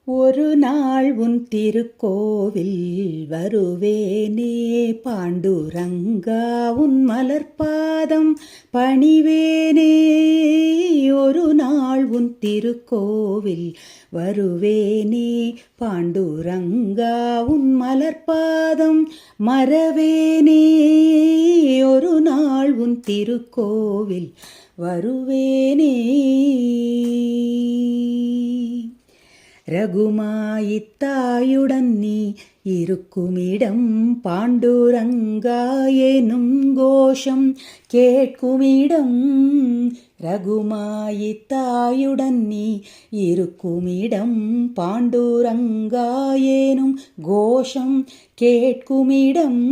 ஒரு நாள் உன் திருக்கோவில் வருவேனே பாண்டுரங்கா, உன் மலர்பாதம் பணிவேனே. ஒரு நாள் உன் திருக்கோவில் வருவேனே பாண்டுரங்கா, உன் மலர்பாதம் மறவேனே. ஒரு நாள் உன் திருக்கோவில் வருவேனே. ரகுமாயித்தாயுடன் நீ இருக்குமிடம் பாண்டுரங்கா எனும் கோஷம் கேட்குமிடம். ரகுமாயித்தாயுடன் நீ இருக்குமிடம் பாண்டுரங்கா எனும் கோஷம் கேட்குமிடம்.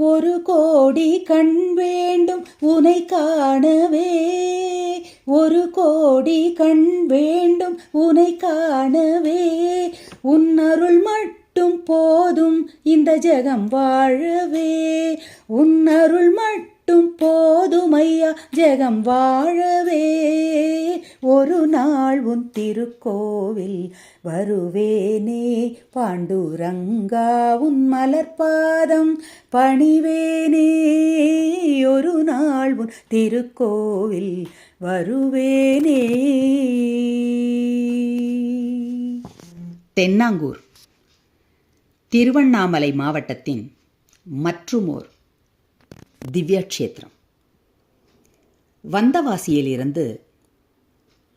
ஒரு கோடி கண் வேண்டும் உனை காணவே, ஒரு கோடி கண் வேண்டும் உனை காணவே. உன் அருள் மட்டும் போதும் இந்த ஜெகம் வாழவே, உன் அருள் மட்டும் போதும் ஐயா ஜெகம் வாழவே. ஒரு நாள் உன் திருக்கோவில் வருவேனே பாண்டுரங்கா, உன் மலர்பாதம் பணிவேனே. ஒரு நாள் உன் திருக்கோவில் வருவேனே. தென்னாங்கூர் திருவண்ணாமலை மாவட்டத்தின் மற்றுமோர் திவ்யக்ஷேத்திரம். வந்தவாசியிலிருந்து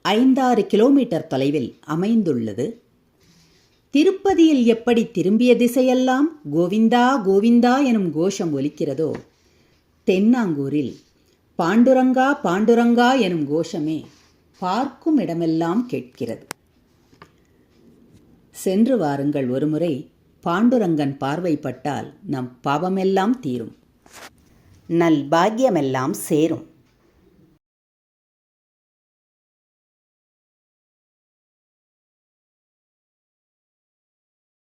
5-6 கிலோமீட்டர் தொலைவில் அமைந்துள்ளது. திருப்பதியில் எப்படி திரும்பிய திசையெல்லாம் கோவிந்தா கோவிந்தா எனும் கோஷம் ஒலிக்கிறதோ, தென்னாங்கூரில் பாண்டுரங்கா பாண்டுரங்கா எனும் கோஷமே பார்க்கும் இடமெல்லாம் கேட்கிறது. சென்று வாருங்கள் ஒருமுறை, பாண்டுரங்கன் பார்வைப்பட்டால் நம் பாவமெல்லாம் தீரும், நல் பாக்கியமெல்லாம் சேரும்.